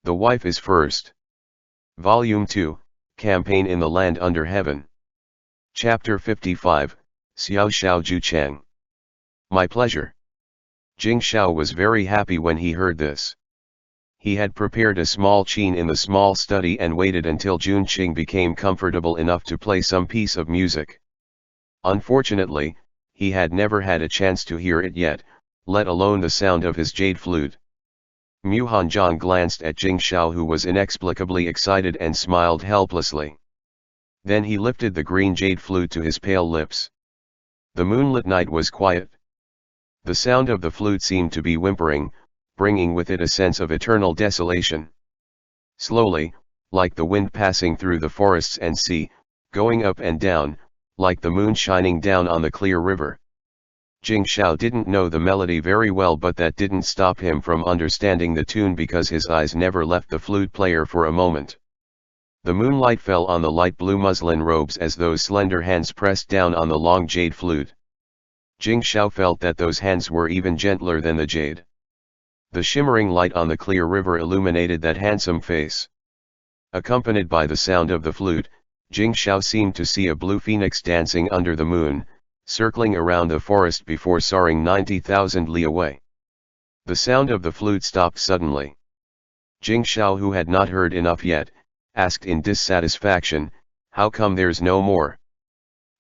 The Wife is First. Volume 2, Campaign in the Land Under Heaven. Chapter 55, Xiao Xiao Ju Cheng. My pleasure. Jing Xiao was very happy when he heard this. He had prepared a small qin in the small study and waited until Jun Qing became comfortable enough to play some piece of music. Unfortunately, he had never had a chance to hear it yet, let alone the sound of his jade flute. Mu Hanzhong glanced at Jing Xiao, who was inexplicably excited, and smiled helplessly. Then he lifted the green jade flute to his pale lips. The moonlit night was quiet. The sound of the flute seemed to be whimpering, bringing with it a sense of eternal desolation. Slowly, like the wind passing through the forests and sea, going up and down, like the moon shining down on the clear river. Jing Xiao didn't know the melody very well, but that didn't stop him from understanding the tune because his eyes never left the flute player for a moment. The moonlight fell on the light blue muslin robes as those slender hands pressed down on the long jade flute. Jing Xiao felt that those hands were even gentler than the jade. The shimmering light on the clear river illuminated that handsome face. Accompanied by the sound of the flute, Jing Xiao seemed to see a blue phoenix dancing under the moon, circling around the forest before soaring 90,000 li away. The sound of the flute stopped suddenly. Jing Xiao, who had not heard enough yet, asked in dissatisfaction, "How come there's no more?"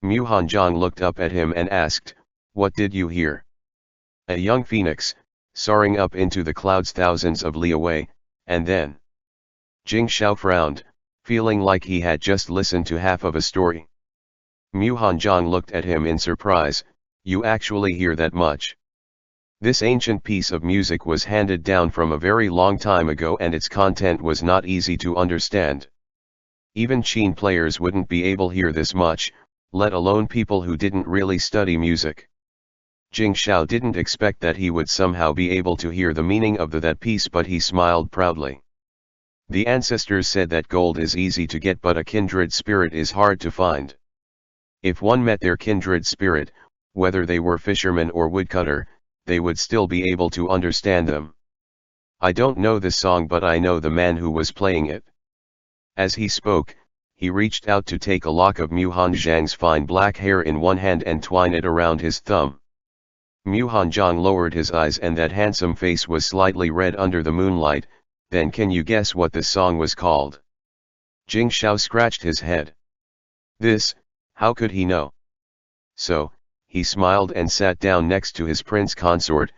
Mu Hanzhong looked up at him and asked, "What did you hear?" "A young phoenix, soaring up into the clouds thousands of li away, and then..." Jing Xiao frowned, feeling like he had just listened to half of a story. Mu Hanzhong looked at him in surprise. "You actually hear that much?" This ancient piece of music was handed down from a very long time ago, and its content was not easy to understand. Even qin players wouldn't be able to hear this much, let alone people who didn't really study music. Jing Xiao didn't expect that he would somehow be able to hear the meaning of that piece, but he smiled proudly. The ancestors said that gold is easy to get, but a kindred spirit is hard to find. If one met their kindred spirit, whether they were fisherman or woodcutter, they would still be able to understand them. "I don't know this song, but I know the man who was playing it." As he spoke, he reached out to take a lock of Mu Hanzhong's fine black hair in one hand and twine it around his thumb. Mu Hanzhong lowered his eyes, and that handsome face was slightly red under the moonlight. "Then can you guess what this song was called?" Jing Xiao scratched his head. How could he know? So, he smiled and sat down next to his prince consort,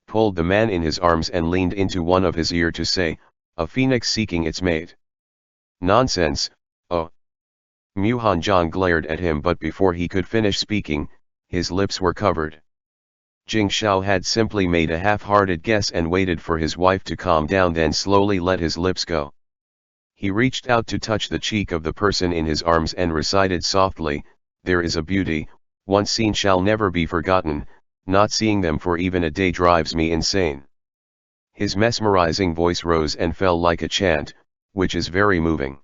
pulled the man in his arms and leaned into one of his ear to say, "A phoenix seeking its mate." "Nonsense, oh." Mu Hanzhong glared at him, but before he could finish speaking, his lips were covered. Jing Xiao had simply made a half-hearted guess and waited for his wife to calm down, then slowly let his lips go. He reached out to touch the cheek of the person in his arms and recited softly, "There is a beauty, once seen shall never be forgotten, not seeing them for even a day drives me insane." His mesmerizing voice rose and fell like a chant, which is very moving.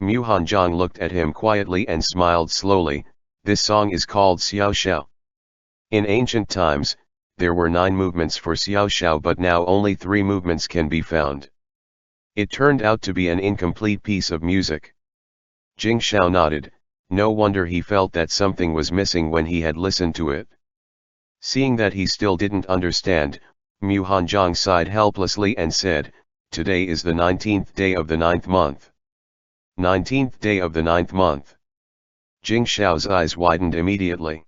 Mu Hanzhong looked at him quietly and smiled slowly. "This song is called Xiao Xiao." In ancient times, there were 9 movements for Xiao Xiao, but now only 3 movements can be found. It turned out to be an incomplete piece of music. Jing Xiao nodded. No wonder he felt that something was missing when he had listened to it. Seeing that he still didn't understand, Mu Hanzhong sighed helplessly and said, "Today is the 19th day of the 9th month. 19th day of the 9th month. Jing Xiao's eyes widened immediately.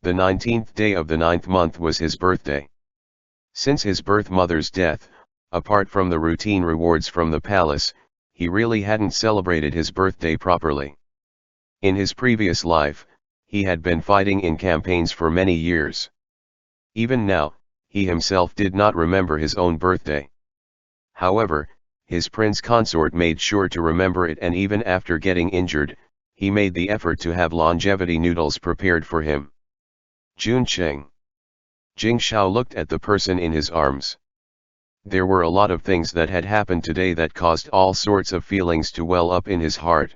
The 19th day of the 9th month was his birthday. Since his birth mother's death, apart from the routine rewards from the palace, he really hadn't celebrated his birthday properly. In his previous life, he had been fighting in campaigns for many years. Even now, he himself did not remember his own birthday. However, his prince consort made sure to remember it, and even after getting injured, he made the effort to have longevity noodles prepared for him. Jun Qing. Jing Xiao looked at the person in his arms. There were a lot of things that had happened today that caused all sorts of feelings to well up in his heart.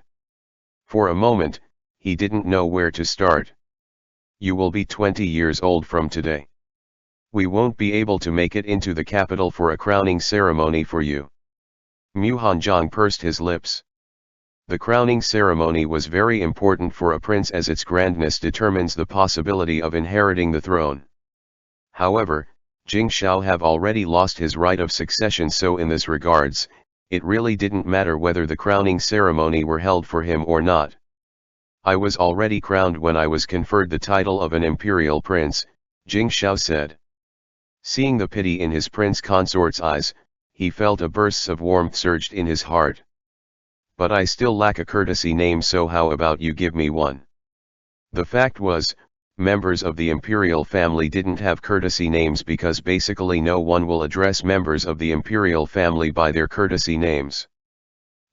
For a moment, he didn't know where to start. "You will be 20 years old from today. We won't be able to make it into the capital for a crowning ceremony for you. Mu Hanjiang pursed his lips. The crowning ceremony was very important for a prince as its grandness determines the possibility of inheriting the throne. However, Jing Shao have already lost his right of succession, so in this regards, it really didn't matter whether the crowning ceremony were held for him or not. I was already crowned when I was conferred the title of an imperial prince, Jing Shao said. Seeing the pity in his prince consort's eyes, he felt a burst of warmth surged in his heart. But I still lack a courtesy name, so how about you give me one? The fact was, members of the imperial family didn't have courtesy names because basically no one will address members of the imperial family by their courtesy names.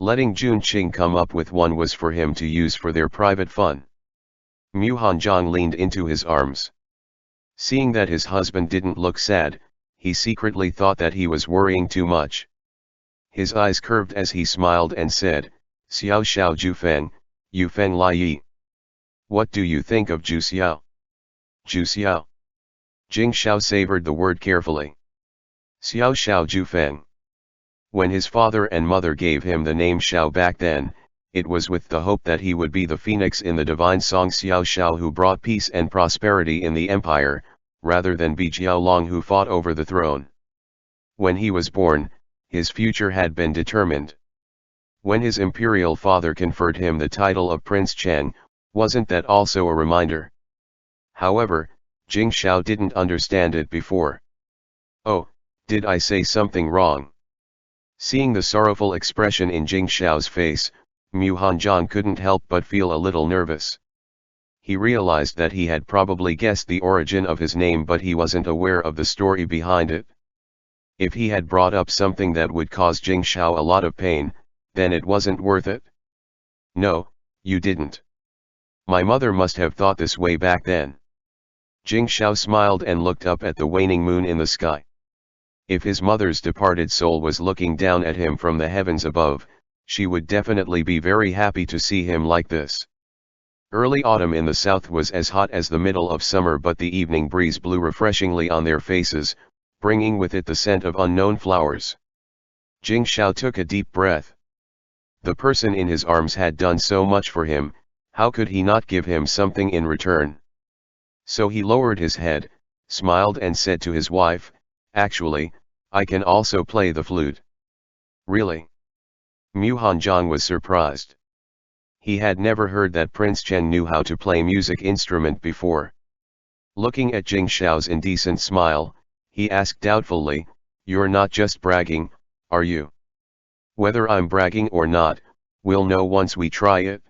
Letting Jun Qing come up with one was for him to use for their private fun. Mu Hanjiang leaned into his arms. Seeing that his husband didn't look sad, he secretly thought that he was worrying too much. His eyes curved as he smiled and said, Xiao Xiao Ju Feng, Yu Feng Lai Yi. What do you think of Ju Xiao? Ju Xiao. Jing Shao savored the word carefully. Xiao Xiao Ju Feng. When his father and mother gave him the name Xiao back then, it was with the hope that he would be the phoenix in the divine song Xiao Xiao who brought peace and prosperity in the empire, rather than be Jiao Long who fought over the throne. When he was born, his future had been determined. When his imperial father conferred him the title of Prince Cheng, wasn't that also a reminder? However, Jing Shao didn't understand it before. Oh, did I say something wrong? Seeing the sorrowful expression in Jing Shao's face, Mu Hanjiang couldn't help but feel a little nervous. He realized that he had probably guessed the origin of his name, but he wasn't aware of the story behind it. If he had brought up something that would cause Jing Shao a lot of pain, then it wasn't worth it. No, you didn't. My mother must have thought this way back then. Jing Shao smiled and looked up at the waning moon in the sky. If his mother's departed soul was looking down at him from the heavens above, she would definitely be very happy to see him like this. Early autumn in the south was as hot as the middle of summer, but the evening breeze blew refreshingly on their faces, bringing with it the scent of unknown flowers. Jing Shao took a deep breath. The person in his arms had done so much for him, how could he not give him something in return? So he lowered his head, smiled and said to his wife, Actually, I can also play the flute. Really? Mu Hanjiang was surprised. He had never heard that Prince Chen knew how to play music instrument before. Looking at Jing Shao's indecent smile, he asked doubtfully, You're not just bragging, are you? Whether I'm bragging or not, we'll know once we try it.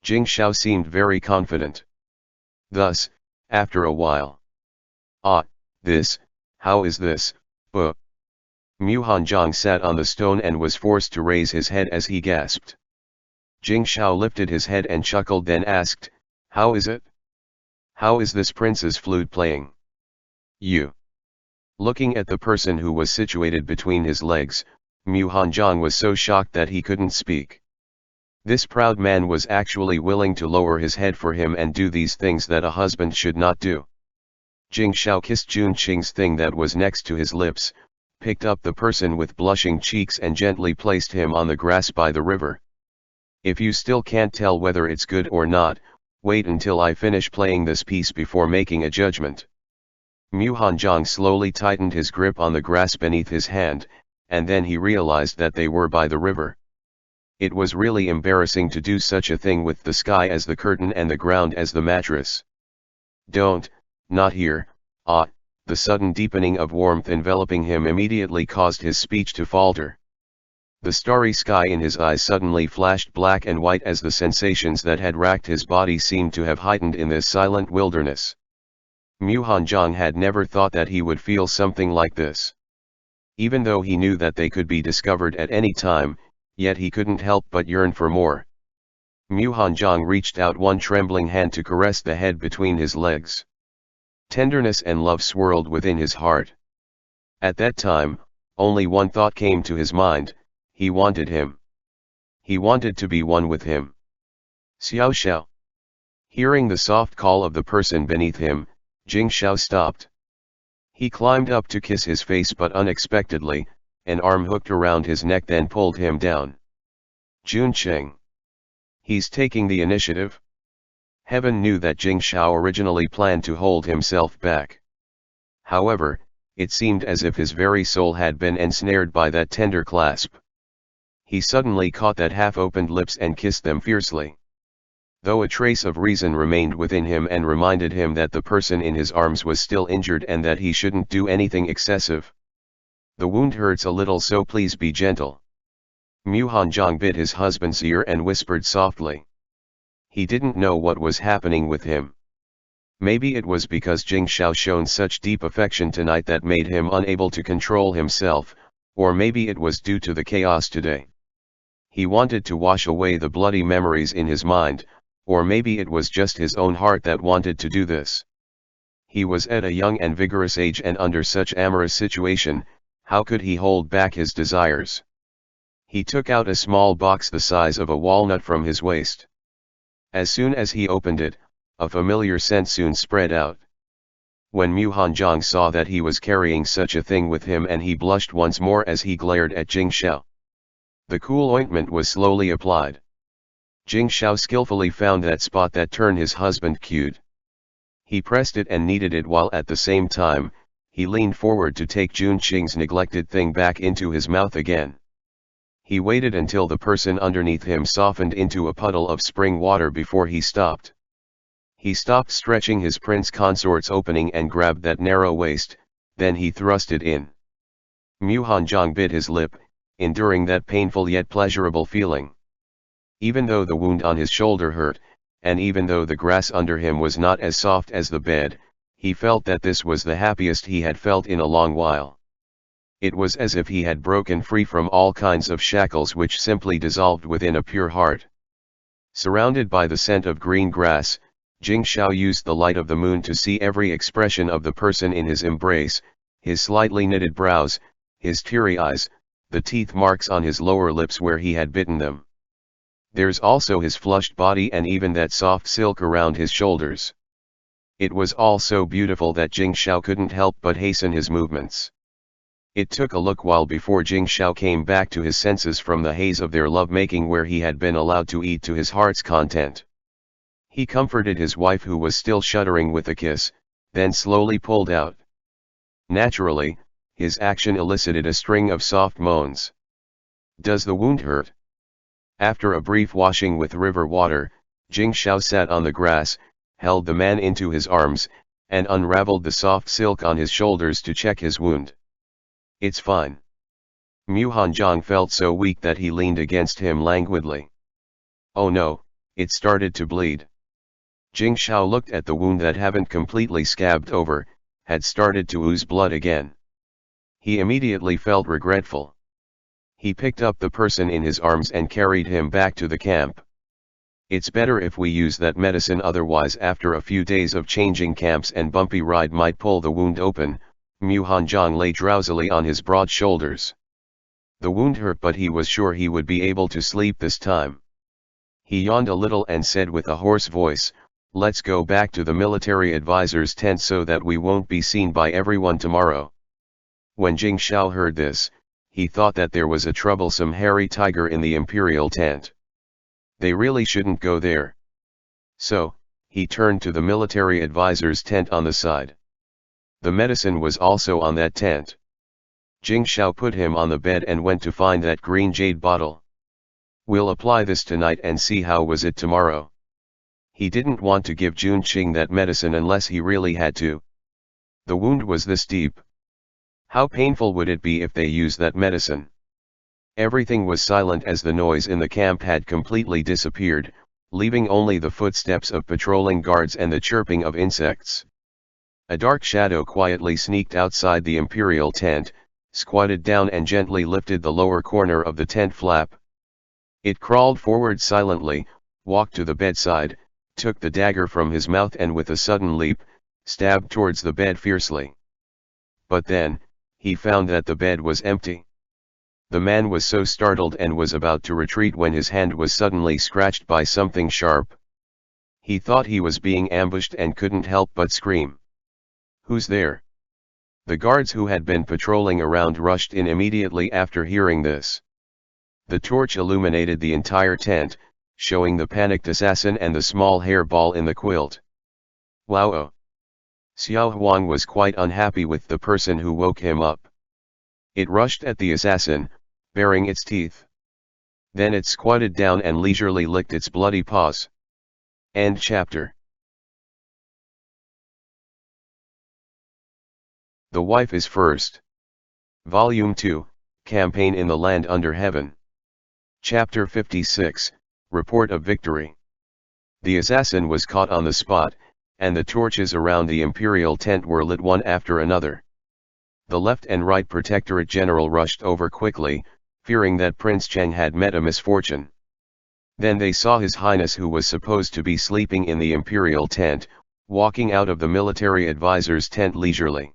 Jing Shao seemed very confident. Thus, after a while. How is this, Mu Hanjiang sat on the stone and was forced to raise his head as he gasped. Jing Shao lifted his head and chuckled, then asked, How is it? How is this prince's flute playing? You. Looking at the person who was situated between his legs, Mu Hanjiang was so shocked that he couldn't speak. This proud man was actually willing to lower his head for him and do these things that a husband should not do. Jing Shao kissed Jun Qing's thing that was next to his lips, picked up the person with blushing cheeks and gently placed him on the grass by the river. If you still can't tell whether it's good or not, wait until I finish playing this piece before making a judgment. Mu Hanjiang slowly tightened his grip on the grass beneath his hand, and then he realized that they were by the river. It was really embarrassing to do such a thing with the sky as the curtain and the ground as the mattress. Not here. The sudden deepening of warmth enveloping him immediately caused his speech to falter. The starry sky in his eyes suddenly flashed black and white as the sensations that had racked his body seemed to have heightened in this silent wilderness. Mu Hanjiang had never thought that he would feel something like this. Even though he knew that they could be discovered at any time, yet he couldn't help but yearn for more. Mu Hanjiang reached out one trembling hand to caress the head between his legs. Tenderness and love swirled within his heart. At that time, only one thought came to his mind: he wanted him. He wanted to be one with him. Xiao Xiao. Hearing the soft call of the person beneath him, Jing Shao stopped. He climbed up to kiss his face, but unexpectedly, an arm hooked around his neck, then pulled him down. Jun Qing. He's taking the initiative? Heaven knew that Jing Shao originally planned to hold himself back. However, it seemed as if his very soul had been ensnared by that tender clasp. He suddenly caught that half-opened lips and kissed them fiercely. Though a trace of reason remained within him and reminded him that the person in his arms was still injured and that he shouldn't do anything excessive. The wound hurts a little, so please be gentle. Mu Hanzhong bit his husband's ear and whispered softly. He didn't know what was happening with him. Maybe it was because Jing Shao shown such deep affection tonight that made him unable to control himself, or maybe it was due to the chaos today. He wanted to wash away the bloody memories in his mind, or maybe it was just his own heart that wanted to do this. He was at a young and vigorous age, and under such amorous situation, how could he hold back his desires? He took out a small box the size of a walnut from his waist. As soon as he opened it, a familiar scent soon spread out. When Mu Hanzhong saw that he was carrying such a thing with him, and he blushed once more as he glared at Jing Shao. The cool ointment was slowly applied. Jing Shao skillfully found that spot that turned his husband cute. He pressed it and kneaded it, while at the same time, he leaned forward to take Jun Qing's neglected thing back into his mouth again. He waited until the person underneath him softened into a puddle of spring water before he stopped. He stopped stretching his prince consort's opening and grabbed that narrow waist, then he thrust it in. Mu Hanzhong bit his lip, enduring that painful yet pleasurable feeling. Even though the wound on his shoulder hurt, and even though the grass under him was not as soft as the bed, he felt that this was the happiest he had felt in a long while. It was as if he had broken free from all kinds of shackles which simply dissolved within a pure heart. Surrounded by the scent of green grass, Jing Shao used the light of the moon to see every expression of the person in his embrace, his slightly knitted brows, his teary eyes, the teeth marks on his lower lips where he had bitten them. There's also his flushed body and even that soft silk around his shoulders. It was all so beautiful that Jing Shao couldn't help but hasten his movements. It took a look while before Jing Shao came back to his senses from the haze of their love-making, where he had been allowed to eat to his heart's content. He comforted his wife, who was still shuddering, with a kiss, then slowly pulled out. Naturally, his action elicited a string of soft moans. "Does the wound hurt?" After a brief washing with river water, Jing Shao sat on the grass, held the man into his arms, and unraveled the soft silk on his shoulders to check his wound. "It's fine." Mu Hanzhong felt so weak that he leaned against him languidly. "Oh no, it started to bleed." Jing Shao looked at the wound that hadn't completely scabbed over, had started to ooze blood again. He immediately felt regretful. He picked up the person in his arms and carried him back to the camp. "It's better if we use that medicine, otherwise after a few days of changing camps and bumpy ride might pull the wound open." Mu Hanzhong lay drowsily on his broad shoulders. The wound hurt, but he was sure he would be able to sleep this time. He yawned a little and said with a hoarse voice, "Let's go back to the military advisor's tent so that we won't be seen by everyone tomorrow." When Jing Shao heard this, he thought that there was a troublesome hairy tiger in the imperial tent. They really shouldn't go there. So, he turned to the military advisor's tent on the side. The medicine was also on that tent. Jing Shao put him on the bed and went to find that green jade bottle. "We'll apply this tonight and see how was it tomorrow." He didn't want to give Jun Qing that medicine unless he really had to. The wound was this deep. How painful would it be if they used that medicine? Everything was silent as the noise in the camp had completely disappeared, leaving only the footsteps of patrolling guards and the chirping of insects. A dark shadow quietly sneaked outside the imperial tent, squatted down and gently lifted the lower corner of the tent flap. It crawled forward silently, walked to the bedside, took the dagger from his mouth and with a sudden leap, stabbed towards the bed fiercely. But then, he found that the bed was empty. The man was so startled and was about to retreat when his hand was suddenly scratched by something sharp. He thought he was being ambushed and couldn't help but scream. "Who's there?" The guards who had been patrolling around rushed in immediately after hearing this. The torch illuminated the entire tent, showing the panicked assassin and the small hair ball in the quilt. Wow! Xiao Huang was quite unhappy with the person who woke him up. It rushed at the assassin, baring its teeth. Then it squatted down and leisurely licked its bloody paws. End chapter. The Wife is First. Volume 2, Campaign in the Land Under Heaven. Chapter 56, Report of Victory. The assassin was caught on the spot, and the torches around the imperial tent were lit one after another. The left and right protectorate general rushed over quickly, fearing that Prince Cheng had met a misfortune. Then they saw His Highness, who was supposed to be sleeping in the imperial tent, walking out of the military advisor's tent leisurely.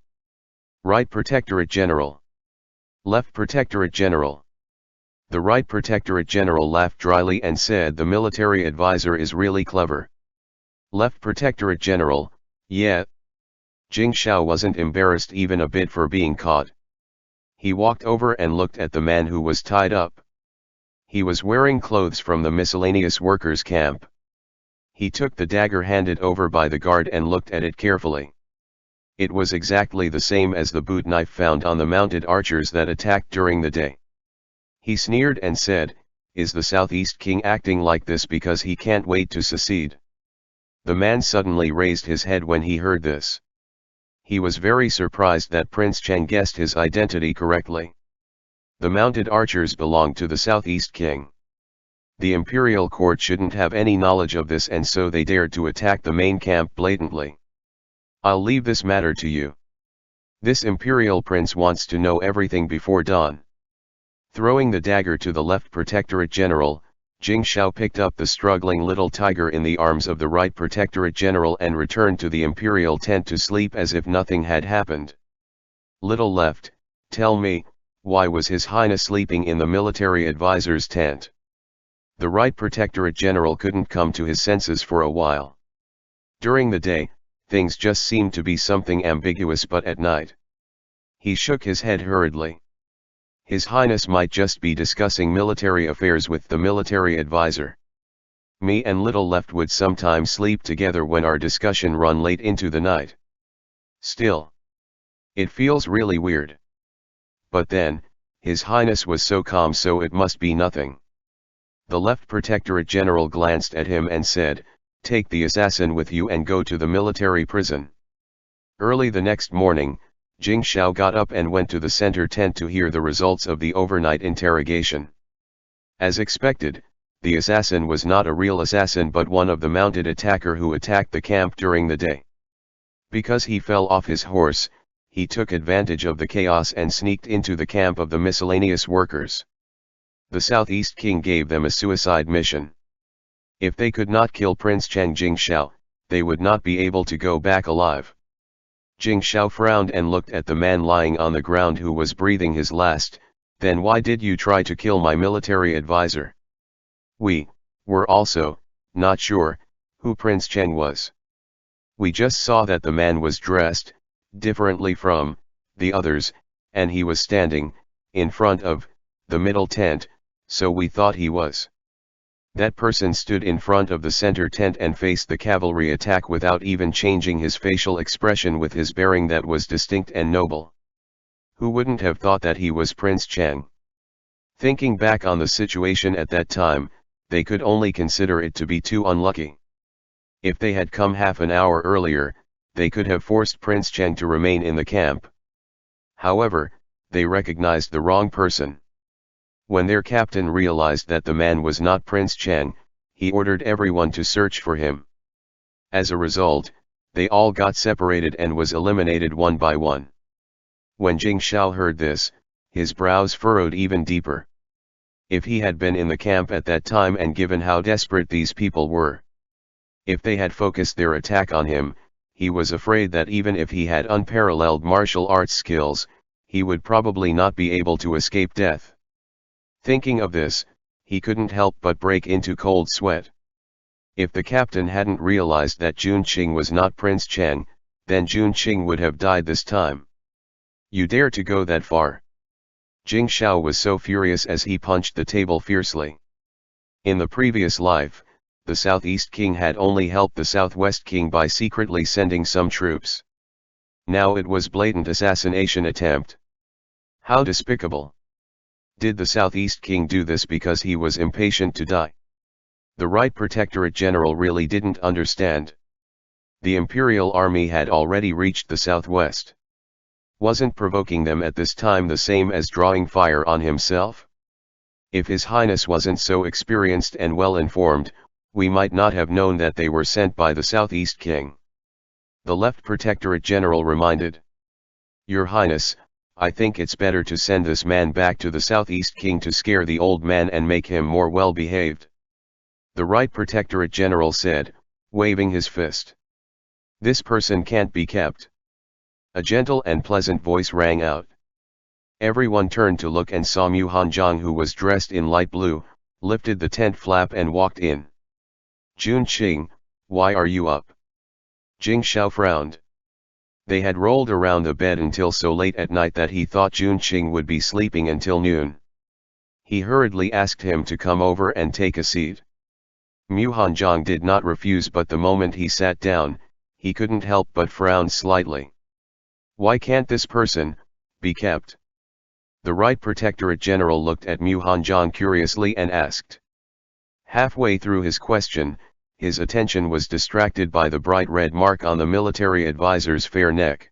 Right Protectorate General. Left Protectorate General. The Right Protectorate General laughed dryly and said, "The military advisor is really clever." Left Protectorate General, yeah. Jing Shao wasn't embarrassed even a bit for being caught. He walked over and looked at the man who was tied up. He was wearing clothes from the miscellaneous workers' camp. He took the dagger handed over by the guard and looked at it carefully. It was exactly the same as the boot knife found on the mounted archers that attacked during the day. He sneered and said, "Is the Southeast King acting like this because he can't wait to secede?" The man suddenly raised his head when he heard this. He was very surprised that Prince Cheng guessed his identity correctly. The mounted archers belonged to the Southeast King. The imperial court shouldn't have any knowledge of this, and so they dared to attack the main camp blatantly. "I'll leave this matter to you. This imperial prince wants to know everything before dawn." Throwing the dagger to the left protectorate general, Jing Shao picked up the struggling little tiger in the arms of the right protectorate general and returned to the imperial tent to sleep as if nothing had happened. "Little left, tell me, why was His Highness sleeping in the military advisor's tent?" The right protectorate general couldn't come to his senses for a while. During the day, things just seemed to be something ambiguous, but at night, he shook his head hurriedly. His Highness might just be discussing military affairs with the military advisor. Me and Little Left would sometimes sleep together when our discussion run late into the night. Still, it feels really weird. But then, His Highness was so calm, so it must be nothing. The left protectorate general glanced at him and said, "Take the assassin with you and go to the military prison." Early the next morning, Jing Shao got up and went to the center tent to hear the results of the overnight interrogation. As expected, the assassin was not a real assassin but one of the mounted attacker who attacked the camp during the day. Because he fell off his horse, he took advantage of the chaos and sneaked into the camp of the miscellaneous workers. The Southeast King gave them a suicide mission. If they could not kill Prince Cheng Jing Shao, they would not be able to go back alive. Jing Shao frowned and looked at the man lying on the ground who was breathing his last. "Then why did you try to kill my military advisor?" "We were also not sure who Prince Cheng was. We just saw that the man was dressed differently from the others, and he was standing in front of the middle tent, so we thought he was." That person stood in front of the center tent and faced the cavalry attack without even changing his facial expression, with his bearing that was distinct and noble. Who wouldn't have thought that he was Prince Cheng? Thinking back on the situation at that time, they could only consider it to be too unlucky. If they had come half an hour earlier, they could have forced Prince Cheng to remain in the camp. However, they recognized the wrong person. When their captain realized that the man was not Prince Cheng, he ordered everyone to search for him. As a result, they all got separated and was eliminated one by one. When Jing Shao heard this, his brows furrowed even deeper. If he had been in the camp at that time, and given how desperate these people were, if they had focused their attack on him, he was afraid that even if he had unparalleled martial arts skills, he would probably not be able to escape death. Thinking of this, he couldn't help but break into cold sweat. If the captain hadn't realized that Jun Qing was not Prince Cheng, then Jun Qing would have died this time. You dare to go that far? Jing Shao was so furious as he punched the table fiercely. In the previous life, the Southeast King had only helped the Southwest King by secretly sending some troops. Now it was blatant assassination attempt. How despicable! Did the Southeast King do this because he was impatient to die? The Right Protectorate General really didn't understand. The Imperial Army had already reached the southwest. Wasn't provoking them at this time the same as drawing fire on himself? If His Highness wasn't so experienced and well informed, we might not have known that they were sent by the Southeast King. The Left Protectorate General reminded. Your Highness, I think it's better to send this man back to the Southeast King to scare the old man and make him more well-behaved. The Right Protectorate General said, waving his fist. This person can't be kept. A gentle and pleasant voice rang out. Everyone turned to look and saw Mu Hanzhong, who was dressed in light blue, lifted the tent flap and walked in. Jun Qing, why are you up? Jing Shao frowned. They had rolled around the bed until so late at night that he thought Jun Qing would be sleeping until noon. He hurriedly asked him to come over and take a seat. Mu Hanzhong did not refuse, but the moment he sat down, he couldn't help but frown slightly. Why can't this person be kept? The Right Protectorate General looked at Mu Hanzhong curiously and asked. Halfway through his question, his attention was distracted by the bright red mark on the military advisor's fair neck.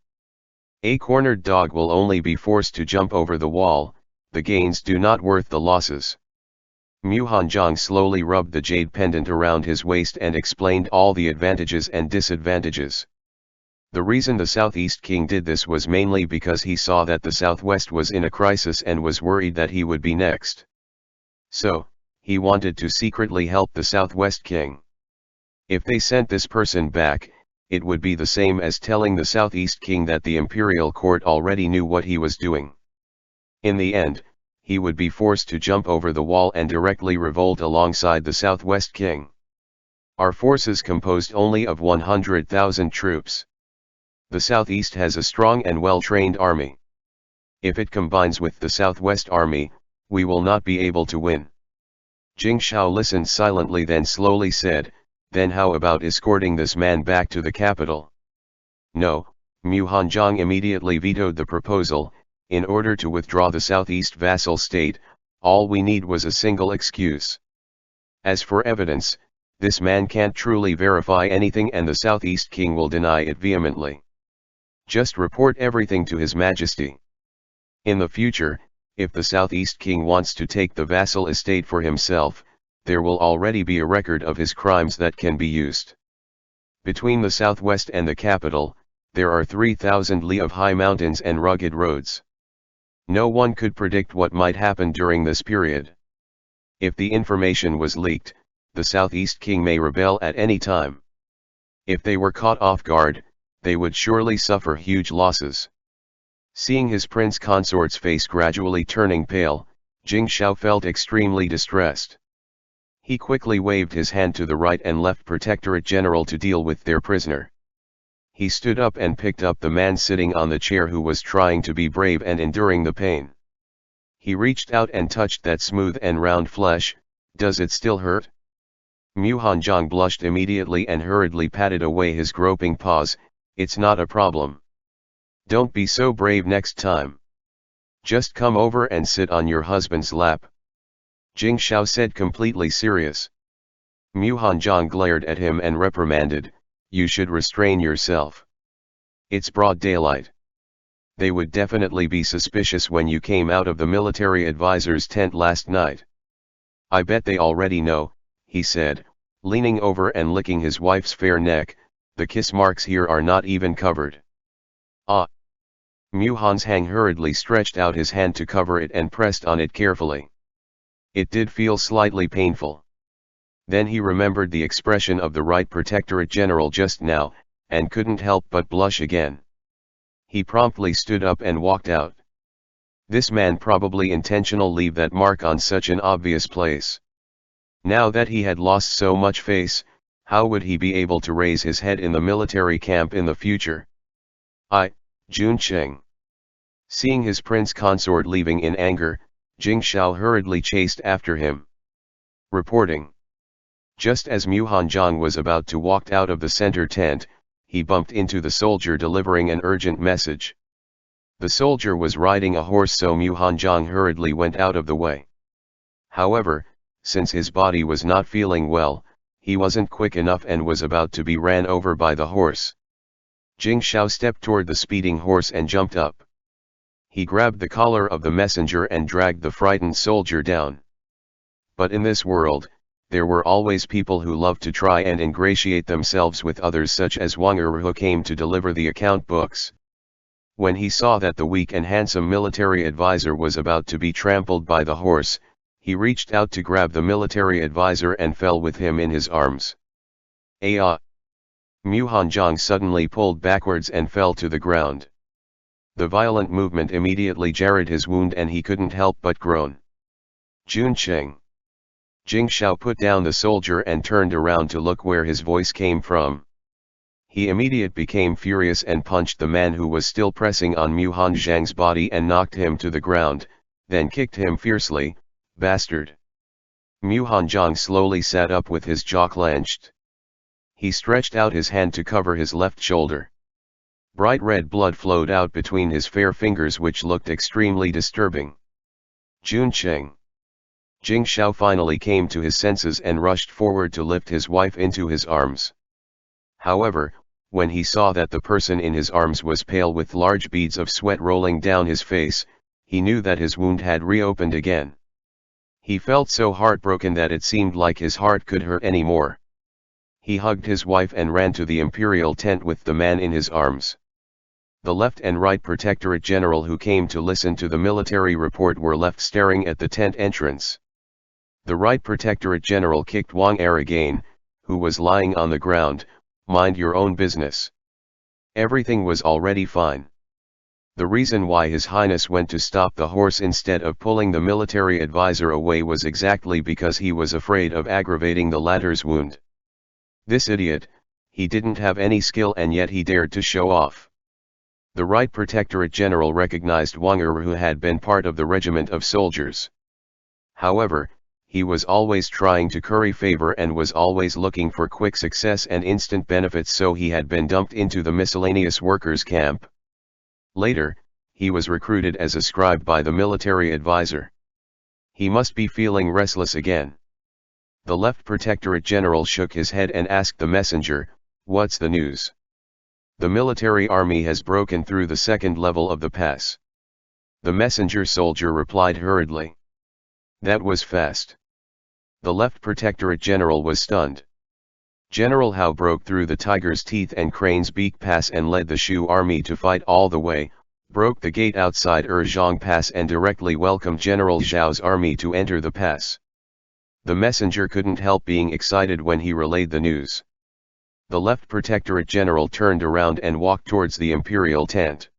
A cornered dog will only be forced to jump over the wall, the gains do not worth the losses. Mu Hanzhong slowly rubbed the jade pendant around his waist and explained all the advantages and disadvantages. The reason the Southeast King did this was mainly because he saw that the Southwest was in a crisis and was worried that he would be next. So, he wanted to secretly help the Southwest King. If they sent this person back, it would be the same as telling the Southeast King that the imperial court already knew what he was doing. In the end, he would be forced to jump over the wall and directly revolt alongside the Southwest King. Our forces composed only of 100,000 troops. The Southeast has a strong and well-trained army. If it combines with the Southwest Army, we will not be able to win. Jing Shao listened silently, then slowly said, then how about escorting this man back to the capital? No, Mu Hanzhong immediately vetoed the proposal. In order to withdraw the Southeast vassal state, all we need was a single excuse. As for evidence, this man can't truly verify anything and the Southeast King will deny it vehemently. Just report everything to His Majesty. In the future, if the Southeast King wants to take the vassal estate for himself, there will already be a record of his crimes that can be used. Between the Southwest and the capital, there are 3,000 li of high mountains and rugged roads. No one could predict what might happen during this period. If the information was leaked, the Southeast King may rebel at any time. If they were caught off guard, they would surely suffer huge losses. Seeing his prince consort's face gradually turning pale, Jing Shao felt extremely distressed. He quickly waved his hand to the Right and Left Protectorate General to deal with their prisoner. He stood up and picked up the man sitting on the chair who was trying to be brave and enduring the pain. He reached out and touched that smooth and round flesh. Does it still hurt? Mu Hanzhong blushed immediately and hurriedly patted away his groping paws. It's not a problem. Don't be so brave next time. Just come over and sit on your husband's lap. Jing Shao said, completely serious. Mu Hanzhong glared at him and reprimanded, you should restrain yourself. It's broad daylight. They would definitely be suspicious when you came out of the military advisor's tent last night. I bet they already know, he said, leaning over and licking his wife's fair neck. The kiss marks here are not even covered. Ah! Mu Hanzhong hurriedly stretched out his hand to cover it and pressed on it carefully. It did feel slightly painful. Then he remembered the expression of the Right Protectorate General just now, and couldn't help but blush again. He promptly stood up and walked out. This man probably intentional leave that mark on such an obvious place. Now that he had lost so much face, how would he be able to raise his head in the military camp in the future? Jun Qing. Seeing his prince consort leaving in anger, Jing Shao hurriedly chased after him. Reporting. Just as Mu Hanzhong was about to walk out of the center tent, he bumped into the soldier delivering an urgent message. The soldier was riding a horse, so Mu Hanzhong hurriedly went out of the way. However, since his body was not feeling well, he wasn't quick enough and was about to be ran over by the horse. Jing Shao stepped toward the speeding horse and jumped up. He grabbed the collar of the messenger and dragged the frightened soldier down. But in this world, there were always people who loved to try and ingratiate themselves with others, such as Wang Er, who came to deliver the account books. When he saw that the weak and handsome military advisor was about to be trampled by the horse, he reached out to grab the military advisor and fell with him in his arms. Ah! Mu Hanzhong suddenly pulled backwards and fell to the ground. The violent movement immediately jarred his wound and he couldn't help but groan. Junqing. Jing Shao put down the soldier and turned around to look where his voice came from. He immediately became furious and punched the man who was still pressing on Mu Hanzhong's body and knocked him to the ground, then kicked him fiercely. Bastard! Mu Hanzhong slowly sat up with his jaw clenched. He stretched out his hand to cover his left shoulder. Bright red blood flowed out between his fair fingers, which looked extremely disturbing. Junqing. Jing Shao finally came to his senses and rushed forward to lift his wife into his arms. However, when he saw that the person in his arms was pale with large beads of sweat rolling down his face, he knew that his wound had reopened again. He felt so heartbroken that it seemed like his heart could hurt anymore. He hugged his wife and ran to the imperial tent with the man in his arms. The left and right protectorate general who came to listen to the military report were left staring at the tent entrance. The right protectorate general kicked Wang Er again, who was lying on the ground. Mind your own business. Everything was already fine. The reason why His Highness went to stop the horse instead of pulling the military advisor away was exactly because he was afraid of aggravating the latter's wound. This idiot, he didn't have any skill and yet he dared to show off. The right protectorate general recognized Wang Er, who had been part of the regiment of soldiers. However, he was always trying to curry favor and was always looking for quick success and instant benefits, so he had been dumped into the miscellaneous workers' camp. Later, he was recruited as a scribe by the military advisor. He must be feeling restless again. The left protectorate general shook his head and asked the messenger, "What's the news?" "The military army has broken through the second level of the pass." The messenger soldier replied hurriedly. "That was fast." The left protectorate general was stunned. General Hao broke through the tiger's teeth and crane's beak pass and led the Shu army to fight all the way, broke the gate outside Zhang Pass and directly welcomed General Zhao's army to enter the pass. The messenger couldn't help being excited when he relayed the news. The left protectorate general turned around and walked towards the imperial tent.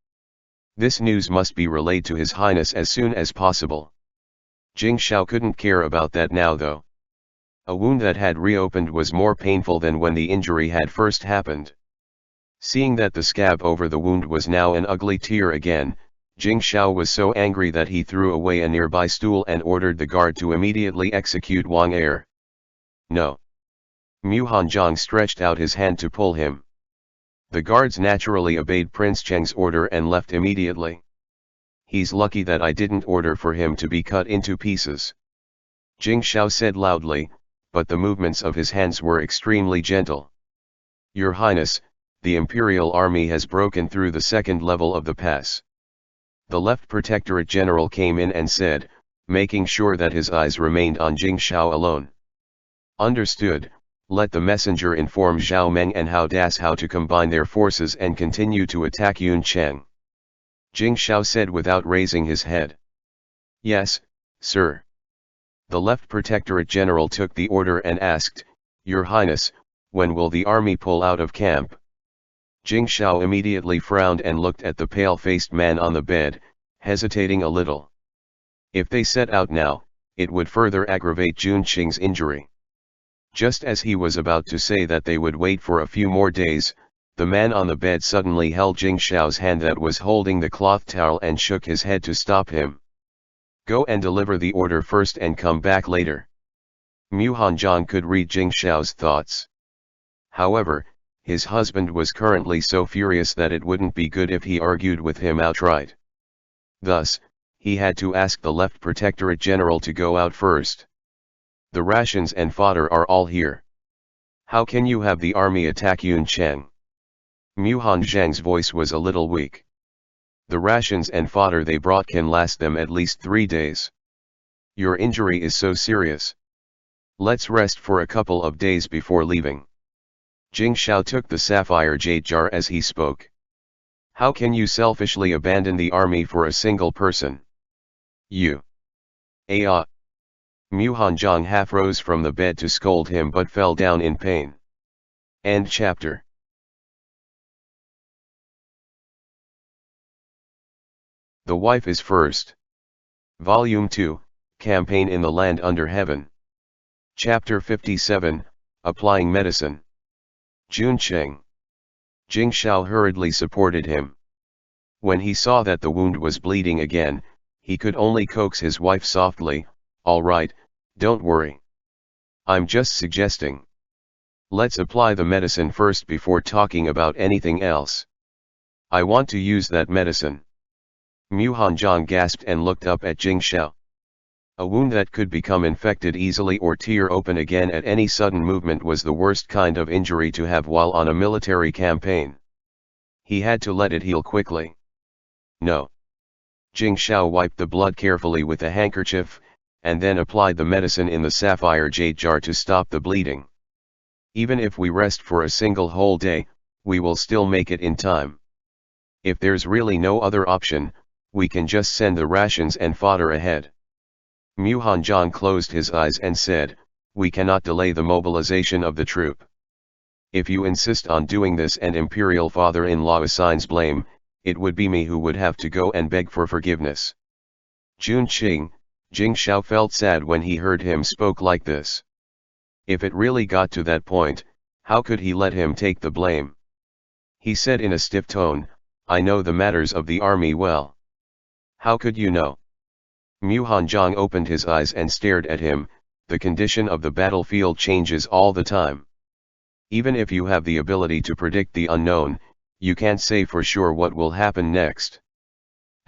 This news must be relayed to His Highness as soon as possible. Jing Shao couldn't care about that now though. A wound that had reopened was more painful than when the injury had first happened. Seeing that the scab over the wound was now an ugly tear again, Jing Shao was so angry that he threw away a nearby stool and ordered the guard to immediately execute Wang Er. "No." Mu Hanzhong stretched out his hand to pull him. The guards naturally obeyed Prince Cheng's order and left immediately. "He's lucky that I didn't order for him to be cut into pieces," Jing Shao said loudly, but the movements of his hands were extremely gentle. "Your Highness, the Imperial Army has broken through the second level of the pass." The left protectorate general came in and said, making sure that his eyes remained on Jing Shao alone. "Understood, let the messenger inform Zhao Meng and Hao Das how to combine their forces and continue to attack Yun Cheng," Jing Shao said without raising his head. "Yes, sir." The left protectorate general took the order and asked, "Your Highness, when will the army pull out of camp?" Jing Shao immediately frowned and looked at the pale-faced man on the bed, hesitating a little. If they set out now, it would further aggravate Junqing's injury. Just as he was about to say that they would wait for a few more days, The man on the bed suddenly held Jing Shao's hand that was holding the cloth towel and shook his head to stop him. Go and deliver the order first and come back later. Mu Hanzhong could read Jing Shao's thoughts. However, his husband was currently so furious that it wouldn't be good if he argued with him outright. Thus, he had to ask the left protectorate general to go out first. The rations and fodder are all here. How can you have the army attack Yuncheng? Mu Hanzhang's voice was a little weak. The rations and fodder they brought can last them at least 3 days. Your injury is so serious. Let's rest for a couple of days before leaving. Jing Shao took the sapphire jade jar as he spoke. How can you selfishly abandon the army for a single person? You. Mu Hanzhong half rose from the bed to scold him but fell down in pain. End chapter. The Wife is First. Volume 2, Campaign in the Land Under Heaven. Chapter 57, Applying Medicine. Juncheng. Jing Shao hurriedly supported him. When he saw that the wound was bleeding again, he could only coax his wife softly, "All right, don't worry. I'm just suggesting. Let's apply the medicine first before talking about anything else. I want to use that medicine." Mu Hanzhong gasped and looked up at Jing Shao. A wound that could become infected easily or tear open again at any sudden movement was the worst kind of injury to have while on a military campaign. He had to let it heal quickly. No. Jing Shao wiped the blood carefully with a handkerchief, and then applied the medicine in the sapphire jade jar to stop the bleeding. Even if we rest for a single whole day, we will still make it in time. If there's really no other option, we can just send the rations and fodder ahead. Mu Hanzhong closed his eyes and said, "We cannot delay the mobilization of the troop. If you insist on doing this and Imperial father-in-law assigns blame, it would be me who would have to go and beg for forgiveness." Jing Shao felt sad when he heard him spoke like this. If it really got to that point, how could he let him take the blame? He said in a stiff tone, "I know the matters of the army well." "How could you know?" Mu Hanzhong opened his eyes and stared at him. The condition of the battlefield changes all the time. Even if you have the ability to predict the unknown, you can't say for sure what will happen next.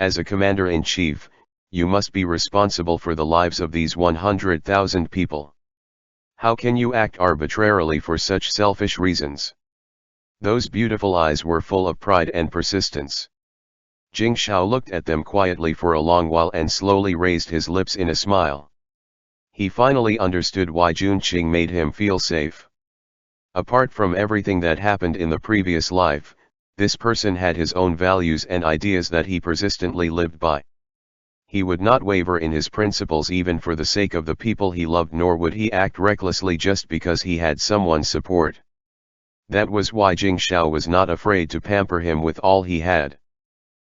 As a commander-in-chief, you must be responsible for the lives of these 100,000 people. How can you act arbitrarily for such selfish reasons? Those beautiful eyes were full of pride and persistence. Jing Shao looked at them quietly for a long while and slowly raised his lips in a smile. He finally understood why Junqing made him feel safe. Apart from everything that happened in the previous life, this person had his own values and ideas that he persistently lived by. He would not waver in his principles even for the sake of the people he loved, nor would he act recklessly just because he had someone's support. That was why Jing Shao was not afraid to pamper him with all he had.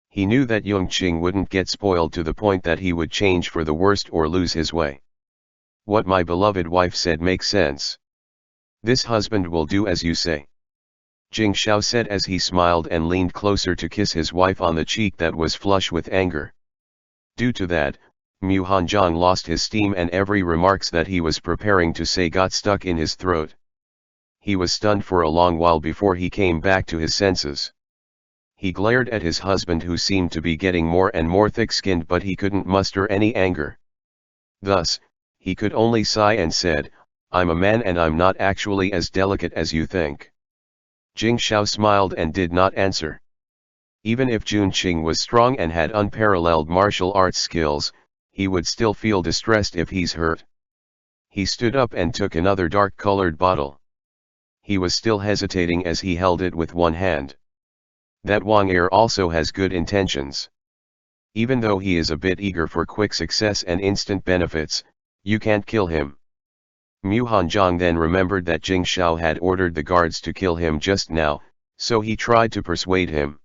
He knew that Yongqing wouldn't get spoiled to the point that he would change for the worst or lose his way. "What my beloved wife said makes sense. This husband will do as you say," Jing Shao said as he smiled and leaned closer to kiss his wife on the cheek that was flush with anger. Due to that, Mu Hanzhong lost his steam and every remarks that he was preparing to say got stuck in his throat. He was stunned for a long while before he came back to his senses. He glared at his husband, who seemed to be getting more and more thick-skinned, but he couldn't muster any anger. Thus, he could only sigh and said, "I'm a man and I'm not actually as delicate as you think." Jing Shao smiled and did not answer. Even if Junqing was strong and had unparalleled martial arts skills, he would still feel distressed if he's hurt. He stood up and took another dark-colored bottle. He was still hesitating as he held it with one hand. That Wang Er also has good intentions. Even though he is a bit eager for quick success and instant benefits, you can't kill him. Mu Hanzhong then remembered that Jing Shao had ordered the guards to kill him just now, so he tried to persuade him.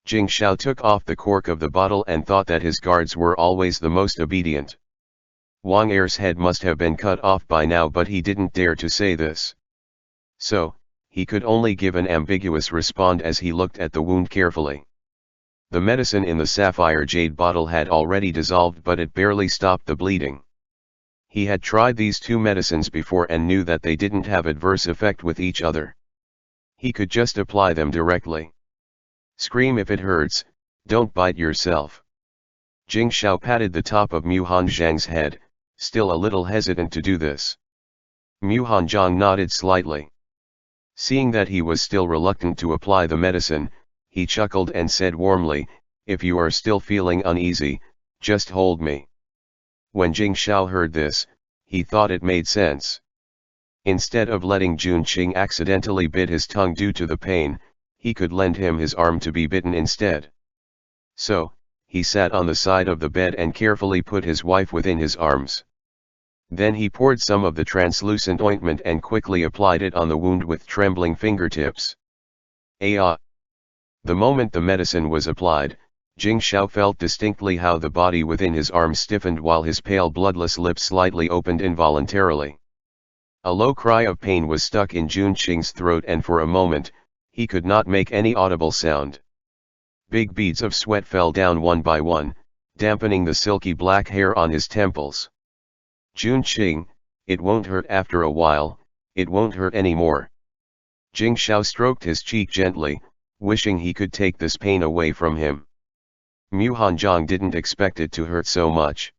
Jing Shao took off the cork of the bottle and thought that his guards were always the most obedient. Wang Er's head must have been cut off by now, but he didn't dare to say this. So, he could only give an ambiguous response as he looked at the wound carefully. The medicine in the sapphire jade bottle had already dissolved, but it barely stopped the bleeding. He had tried these two medicines before and knew that they didn't have adverse effect with each other. He could just apply them directly. Scream if it hurts, don't bite yourself. Jing Xiao patted the top of Mu Hanzhang's head, still a little hesitant to do this. Mu Hanzhang nodded slightly. Seeing that he was still reluctant to apply the medicine, he chuckled and said warmly, "If you are still feeling uneasy, just hold me." When Jing Xiao heard this, he thought it made sense. Instead of letting Jun Qing accidentally bit his tongue due to the pain, he could lend him his arm to be bitten instead. So, he sat on the side of the bed and carefully put his wife within his arms. Then he poured some of the translucent ointment and quickly applied it on the wound with trembling fingertips. Ah! The moment the medicine was applied, Jing Xiao felt distinctly how the body within his arms stiffened while his pale bloodless lips slightly opened involuntarily. A low cry of pain was stuck in Jun Qing's throat, and for a moment, he could not make any audible sound. Big beads of sweat fell down one by one, dampening the silky black hair on his temples. "Jun Qing, it won't hurt after a while, it won't hurt anymore." Jing Xiao stroked his cheek gently, wishing he could take this pain away from him. Mu Hanzhang didn't expect it to hurt so much.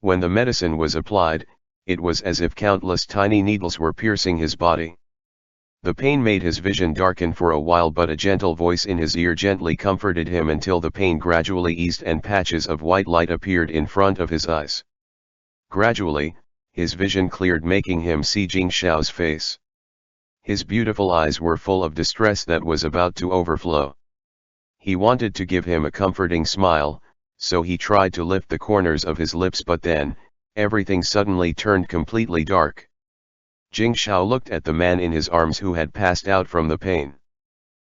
When the medicine was applied, it was as if countless tiny needles were piercing his body. The pain made his vision darken for a while, but a gentle voice in his ear gently comforted him until the pain gradually eased and patches of white light appeared in front of his eyes. Gradually, his vision cleared, making him see Jing Xiao's face. His beautiful eyes were full of distress that was about to overflow. He wanted to give him a comforting smile, so he tried to lift the corners of his lips, but then, everything suddenly turned completely dark. Jing Xiao looked at the man in his arms who had passed out from the pain.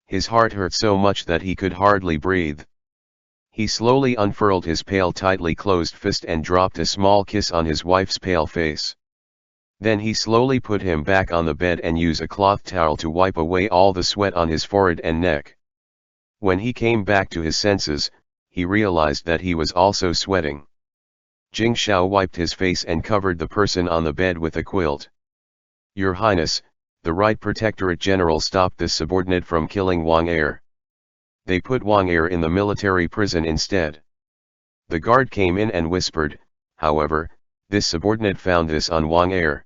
His heart hurt so much that he could hardly breathe. He slowly unfurled his pale, tightly closed fist and dropped a small kiss on his wife's pale face. Then he slowly put him back on the bed and used a cloth towel to wipe away all the sweat on his forehead and neck. When he came back to his senses, he realized that he was also sweating. Jing Xiao wiped his face and covered the person on the bed with a quilt. "Your Highness, the Right Protectorate General stopped this subordinate from killing Wang Er. They put Wang Er in the military prison instead." The guard came in and whispered, "However, this subordinate found this on Wang Er."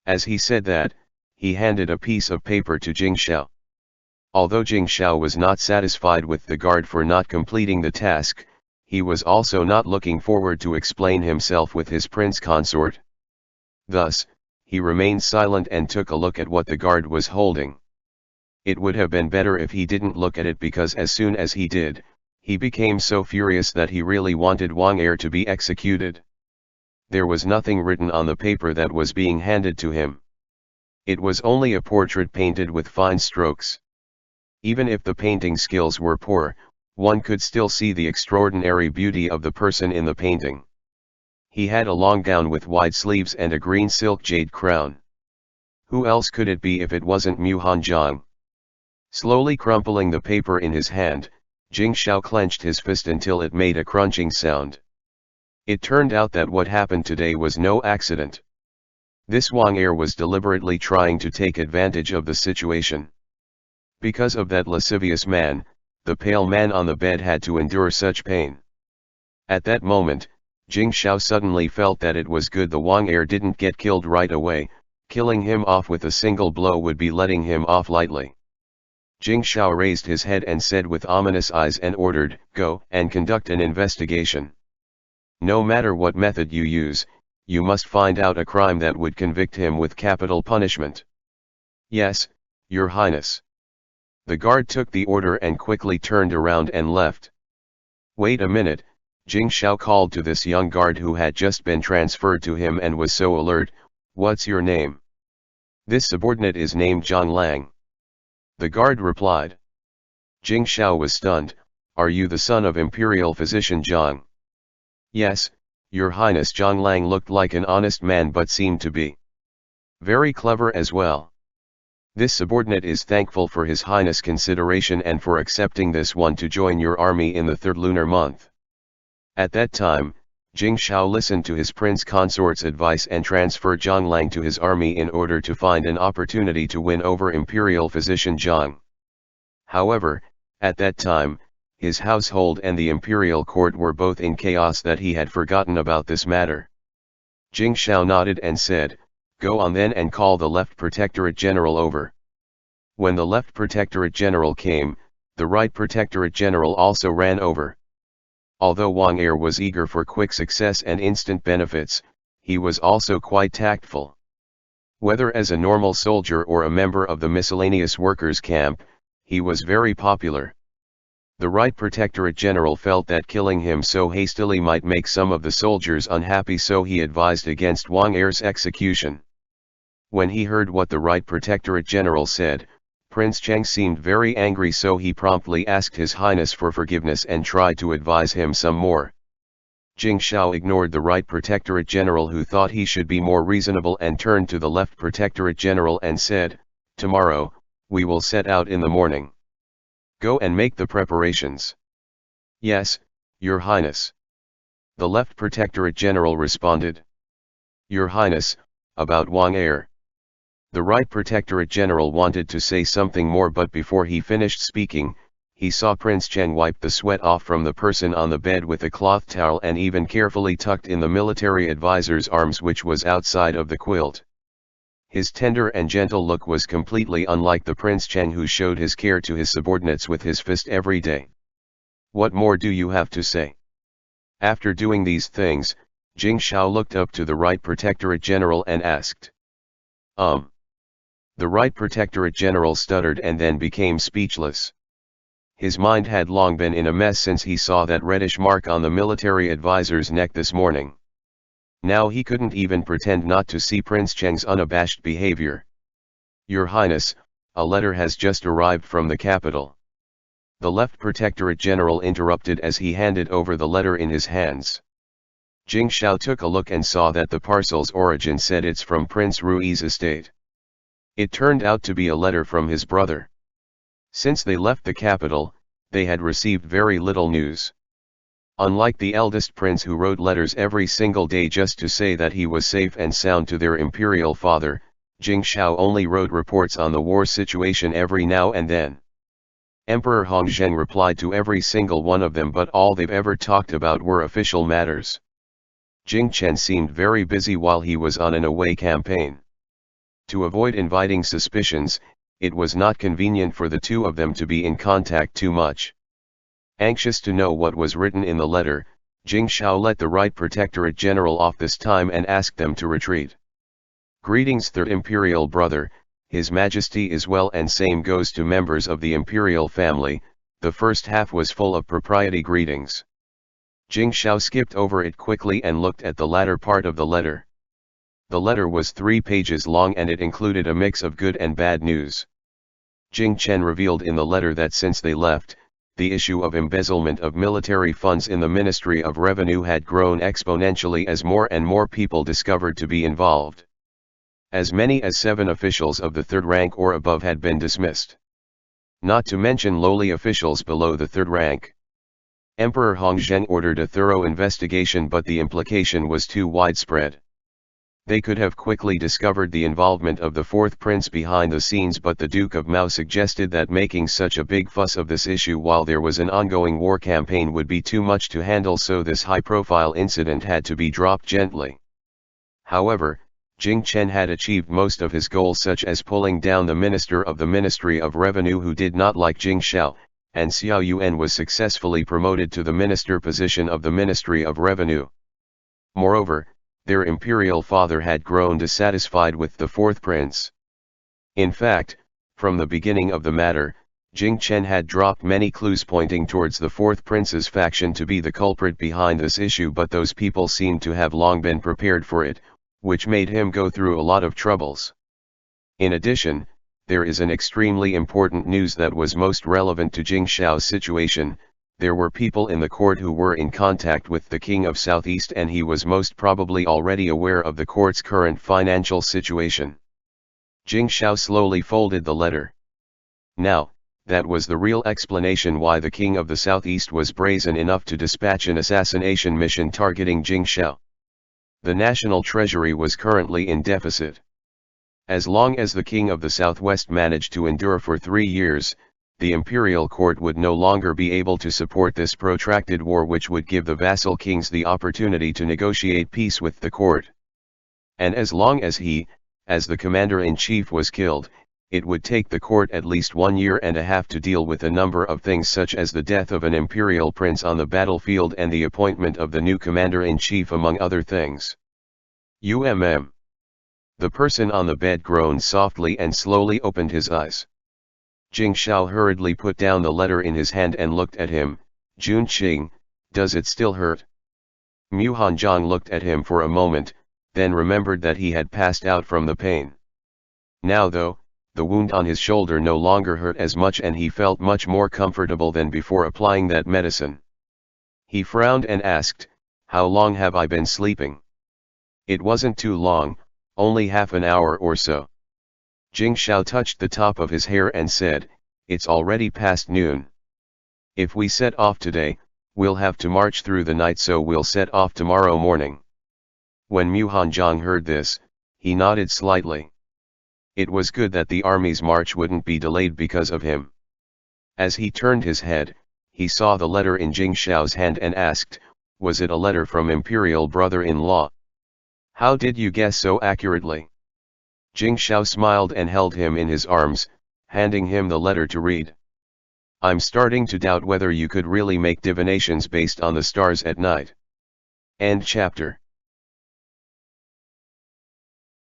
As he said that, he handed a piece of paper to Jing Xiao. Although Jing Xiao was not satisfied with the guard for not completing the task, he was also not looking forward to explain himself with his prince consort. Thus, he remained silent and took a look at what the guard was holding. It would have been better if he didn't look at it, because as soon as he did, he became so furious that he really wanted Wang Er to be executed. There was nothing written on the paper that was being handed to him. It was only a portrait painted with fine strokes. Even if the painting skills were poor, one could still see the extraordinary beauty of the person in the painting. He had a long gown with wide sleeves and a green silk jade crown. Who else could it be if it wasn't Mu Hanzhang? Slowly crumpling the paper in his hand, Jing Xiao clenched his fist until it made a crunching sound. It turned out that what happened today was no accident. This Wang Er was deliberately trying to take advantage of the situation. Because of that lascivious man, the pale man on the bed had to endure such pain. At that moment, Jing Xiao suddenly felt that it was good the Wang Er didn't get killed right away. Killing him off with a single blow would be letting him off lightly. Jing Xiao raised his head and said with ominous eyes and ordered, "Go and conduct an investigation. No matter what method you use, you must find out a crime that would convict him with capital punishment." "Yes, Your Highness." The guard took the order and quickly turned around and left. "Wait a minute," Jing Xiao called to this young guard who had just been transferred to him and was so alert. "What's your name?" "This subordinate is named Zhang Lang." The guard replied. Jing Xiao was stunned. "Are you the son of Imperial Physician Zhang?" "Yes, Your Highness." Zhang Lang looked like an honest man but seemed to be very clever as well. This subordinate is thankful for His Highness' consideration and for accepting this one to join your army in the 3rd lunar month. At that time, Jing Shao listened to his prince consort's advice and transferred Zhang Lang to his army in order to find an opportunity to win over imperial physician Zhang. However, at that time, his household and the imperial court were both in chaos that he had forgotten about this matter. Jing Shao nodded and said, "Go on then and call the left protectorate general over." When the left protectorate general came, the right protectorate general also ran over. Although Wang Er was eager for quick success and instant benefits, he was also quite tactful. Whether as a normal soldier or a member of the miscellaneous workers' camp, he was very popular. The right protectorate general felt that killing him so hastily might make some of the soldiers unhappy, so he advised against Wang Er's execution. When he heard what the right protectorate general said, Prince Cheng seemed very angry, so he promptly asked His Highness for forgiveness and tried to advise him some more. Jing Shao ignored the right protectorate general, who thought he should be more reasonable, and turned to the left protectorate general and said, "Tomorrow, we will set out in the morning. Go and make the preparations." "Yes, Your Highness." The left protectorate general responded. "Your Highness, about Wang Er." The right protectorate general wanted to say something more, but before he finished speaking, he saw Prince Cheng wipe the sweat off from the person on the bed with a cloth towel and even carefully tucked in the military advisor's arms, which was outside of the quilt. His tender and gentle look was completely unlike the Prince Cheng who showed his care to his subordinates with his fist every day. "What more do you have to say?" After doing these things, Jing Shao looked up to the right protectorate general and asked. The right protectorate general stuttered and then became speechless. His mind had long been in a mess since he saw that reddish mark on the military advisor's neck this morning. Now he couldn't even pretend not to see Prince Cheng's unabashed behavior. "Your Highness, a letter has just arrived from the capital." The left protectorate general interrupted as he handed over the letter in his hands. Jing Shao took a look and saw that the parcel's origin said it's from Prince Rui's estate. It turned out to be a letter from his brother. Since they left the capital, they had received very little news. Unlike the eldest prince, who wrote letters every single day just to say that he was safe and sound to their imperial father, Jing Shao only wrote reports on the war situation every now and then. Emperor Hongzheng replied to every single one of them, but all they've ever talked about were official matters. Jing Chen seemed very busy while he was on an away campaign. To avoid inviting suspicions, it was not convenient for the two of them to be in contact too much. Anxious to know what was written in the letter, Jing Shao let the right protectorate general off this time and asked them to retreat. "Greetings, Third Imperial Brother, His Majesty is well, and same goes to members of the imperial family." The first half was full of propriety greetings. Jing Shao skipped over it quickly and looked at the latter part of the letter. The letter was 3 pages long and it included a mix of good and bad news. Jing Chen revealed in the letter that since they left, the issue of embezzlement of military funds in the Ministry of Revenue had grown exponentially as more and more people discovered to be involved. As many as 7 officials of the 3rd rank or above had been dismissed. Not to mention lowly officials below the 3rd rank. Emperor Hongzheng ordered a thorough investigation, but the implication was too widespread. They could have quickly discovered the involvement of the 4th prince behind the scenes, but the Duke of Mao suggested that making such a big fuss of this issue while there was an ongoing war campaign would be too much to handle, so this high-profile incident had to be dropped gently. However, Jing Chen had achieved most of his goals, such as pulling down the minister of the Ministry of Revenue who did not like Jing Shao, and Xiao Yuan was successfully promoted to the minister position of the Ministry of Revenue. Moreover, their imperial father had grown dissatisfied with the 4th prince. In fact, from the beginning of the matter, Jing Chen had dropped many clues pointing towards the 4th prince's faction to be the culprit behind this issue, but those people seemed to have long been prepared for it, which made him go through a lot of troubles. In addition, there is an extremely important news that was most relevant to Jing Shao's situation. There were people in the court who were in contact with the King of Southeast, and he was most probably already aware of the court's current financial situation. Jing Shao slowly folded the letter. Now, that was the real explanation why the king of the southeast was brazen enough to dispatch an assassination mission targeting Jing Shao. The national treasury was currently in deficit. As long as the king of the southwest managed to endure for 3 years, the imperial court would no longer be able to support this protracted war, which would give the vassal kings the opportunity to negotiate peace with the court. And as long as he, as the commander-in-chief, was killed, it would take the court at least 1 year and a half to deal with a number of things, such as the death of an imperial prince on the battlefield and the appointment of the new commander-in-chief, among other things. The person on the bed groaned softly and slowly opened his eyes. Jing Shao hurriedly put down the letter in his hand and looked at him. Jun Qing, does it still hurt? Mu Hanzhong looked at him for a moment, then remembered that he had passed out from the pain. Now though, the wound on his shoulder no longer hurt as much and he felt much more comfortable than before applying that medicine. He frowned and asked, "How long have I been sleeping?" "It wasn't too long, only half an hour or so." Jing Shao touched the top of his hair and said, "It's already past noon. If we set off today, we'll have to march through the night, so we'll set off tomorrow morning." When Mu Hanzhong heard this, he nodded slightly. It was good that the army's march wouldn't be delayed because of him. As he turned his head, he saw the letter in Jing Shao's hand and asked, "Was it a letter from Imperial brother-in-law?" "How did you guess so accurately?" Jing Shao smiled and held him in his arms, handing him the letter to read. "I'm starting to doubt whether you could really make divinations based on the stars at night." End chapter.